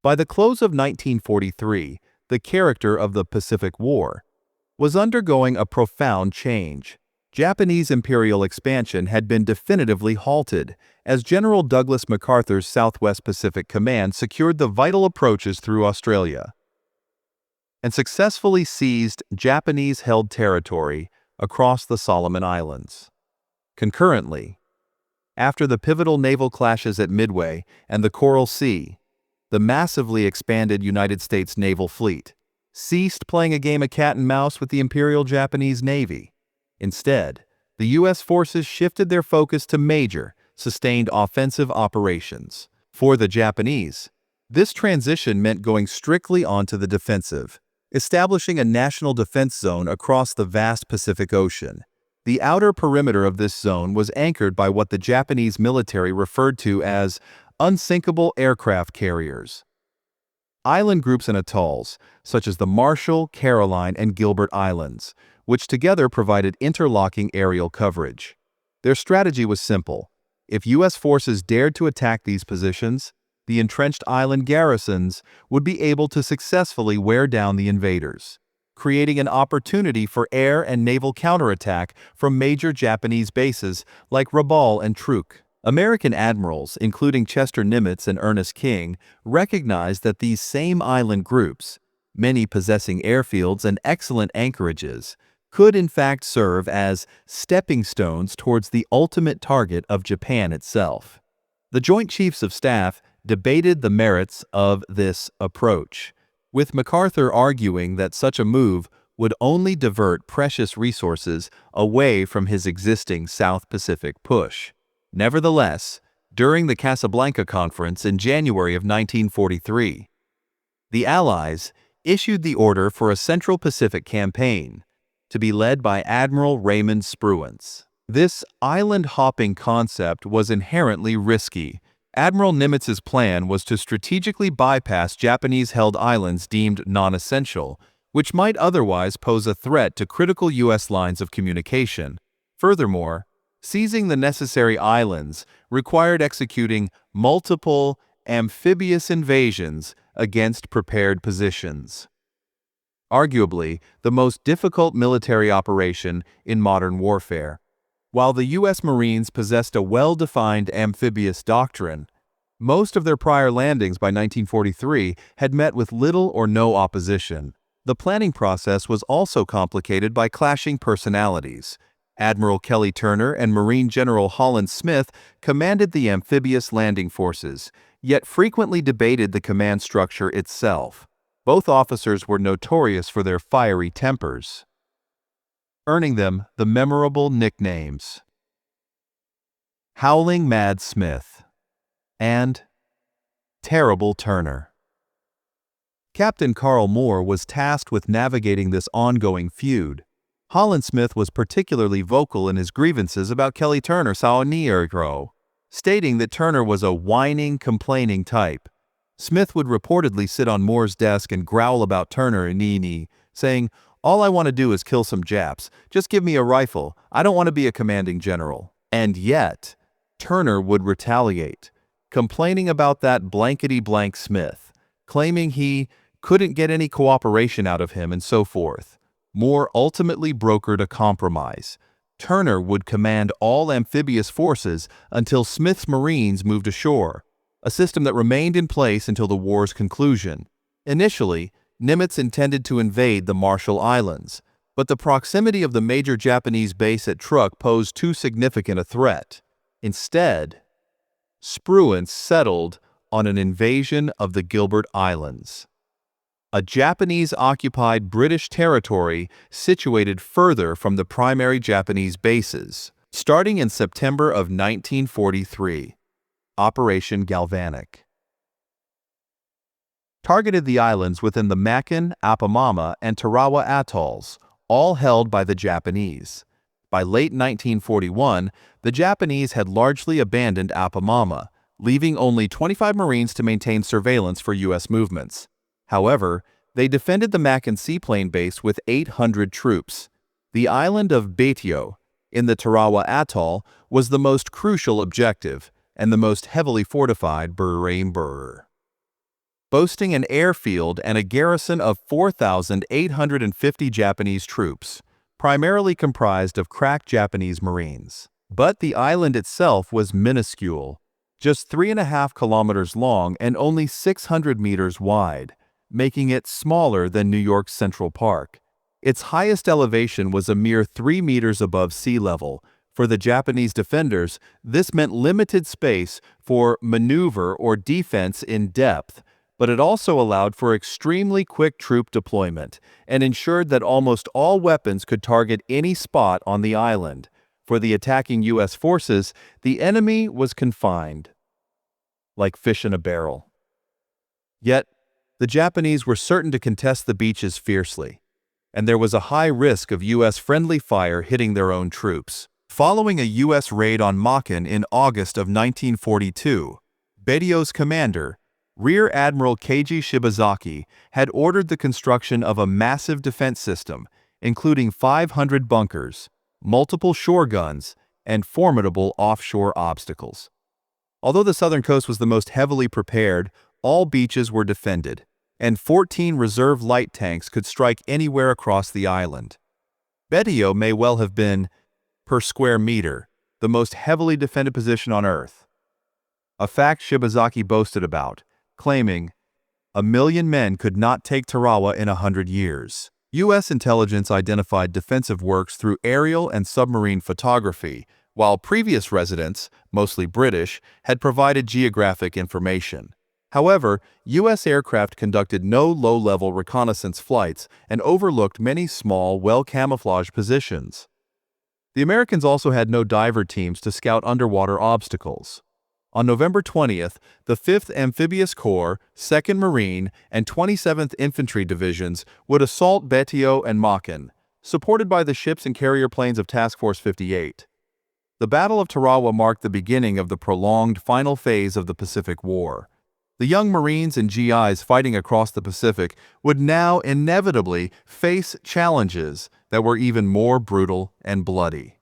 By the close of 1943, the character of the Pacific War was undergoing a profound change. Japanese imperial expansion had been definitively halted, as General Douglas MacArthur's Southwest Pacific Command secured the vital approaches through Australia and successfully seized Japanese-held territory across the Solomon Islands. Concurrently, after the pivotal naval clashes at Midway and the Coral Sea, the massively expanded United States naval fleet ceased playing a game of cat and mouse with the Imperial Japanese Navy. Instead, the U.S. forces shifted their focus to major, sustained offensive operations. For the Japanese, this transition meant going strictly onto the defensive, establishing a national defense zone across the vast Pacific Ocean. The outer perimeter of this zone was anchored by what the Japanese military referred to as unsinkable aircraft carriers. Island groups and atolls, such as the Marshall, Caroline, and Gilbert Islands, which together provided interlocking aerial coverage. Their strategy was simple. If U.S. forces dared to attack these positions, the entrenched island garrisons would be able to successfully wear down the invaders, creating an opportunity for air and naval counterattack from major Japanese bases like Rabaul and Truk. American admirals, including Chester Nimitz and Ernest King, recognized that these same island groups, many possessing airfields and excellent anchorages, could in fact serve as stepping stones towards the ultimate target of Japan itself. The Joint Chiefs of Staff debated the merits of this approach, with MacArthur arguing that such a move would only divert precious resources away from his existing South Pacific push. Nevertheless, during the Casablanca Conference in January of 1943, the Allies issued the order for a Central Pacific campaign to be led by Admiral Raymond Spruance. This island-hopping concept was inherently risky. Admiral Nimitz's plan was to strategically bypass Japanese-held islands deemed non-essential, which might otherwise pose a threat to critical U.S. lines of communication. Furthermore, seizing the necessary islands required executing multiple amphibious invasions against prepared positions. Arguably, the most difficult military operation in modern warfare. While the U.S. Marines possessed a well-defined amphibious doctrine, most of their prior landings by 1943 had met with little or no opposition. The planning process was also complicated by clashing personalities. Admiral Kelly Turner and Marine General Holland Smith commanded the amphibious landing forces, yet frequently debated the command structure itself. Both officers were notorious for their fiery tempers, earning them the memorable nicknames Howling Mad Smith and Terrible Turner. Captain Carl Moore was tasked with navigating this ongoing feud. Holland Smith was particularly vocal in his grievances about Kelly Turner Saoniergro, stating that Turner was a whining, complaining type. Smith would reportedly sit on Moore's desk and growl about Turner and Nini, saying, "All I want to do is kill some Japs. Just give me a rifle. I don't want to be a commanding general." And yet, Turner would retaliate, complaining about that blankety-blank Smith, claiming he couldn't get any cooperation out of him and so forth. Moore ultimately brokered a compromise. Turner would command all amphibious forces until Smith's Marines moved ashore, a system that remained in place until the war's conclusion. Initially, Nimitz intended to invade the Marshall Islands, but the proximity of the major Japanese base at Truk posed too significant a threat. Instead, Spruance settled on an invasion of the Gilbert Islands, a Japanese-occupied British territory situated further from the primary Japanese bases. Starting in September of 1943, Operation Galvanic targeted the islands within the Makin, Apamama, and Tarawa atolls, all held by the Japanese. By late 1941, the Japanese had largely abandoned Apamama, leaving only 25 Marines to maintain surveillance for U.S. movements. However, they defended the Makin seaplane base with 800 troops. The island of Baitio, in the Tarawa Atoll, was the most crucial objective and the most heavily fortified Burr. boasting an airfield and a garrison of 4,850 Japanese troops, primarily comprised of crack Japanese Marines. But the island itself was minuscule, just 3.5 kilometers long and only 600 meters wide, making it smaller than New York's Central Park. Its highest elevation was a mere 3 meters above sea level. For the Japanese defenders, this meant limited space for maneuver or defense in depth, but it also allowed for extremely quick troop deployment and ensured that almost all weapons could target any spot on the island. For the attacking U.S. forces, the enemy was confined, like fish in a barrel. Yet, the Japanese were certain to contest the beaches fiercely, and there was a high risk of U.S. friendly fire hitting their own troops. Following a U.S. raid on Makin in August of 1942, Batio's commander, Rear Admiral Keiji Shibazaki, had ordered the construction of a massive defense system, including 500 bunkers, multiple shore guns, and formidable offshore obstacles. Although the southern coast was the most heavily prepared, all beaches were defended, and 14 reserve light tanks could strike anywhere across the island. Batio may well have been, per square meter, the most heavily defended position on Earth, a fact Shibazaki boasted about, claiming, "1 million men could not take Tarawa in 100 years." U.S. intelligence identified defensive works through aerial and submarine photography, while previous residents, mostly British, had provided geographic information. However, U.S. aircraft conducted no low-level reconnaissance flights and overlooked many small, well-camouflaged positions. The Americans also had no diver teams to scout underwater obstacles. On November 20th, the 5th Amphibious Corps, 2nd Marine, and 27th Infantry Divisions would assault Batio and Makin, supported by the ships and carrier planes of Task Force 58. The Battle of Tarawa marked the beginning of the prolonged final phase of the Pacific War. The young Marines and GIs fighting across the Pacific would now inevitably face challenges that were even more brutal and bloody.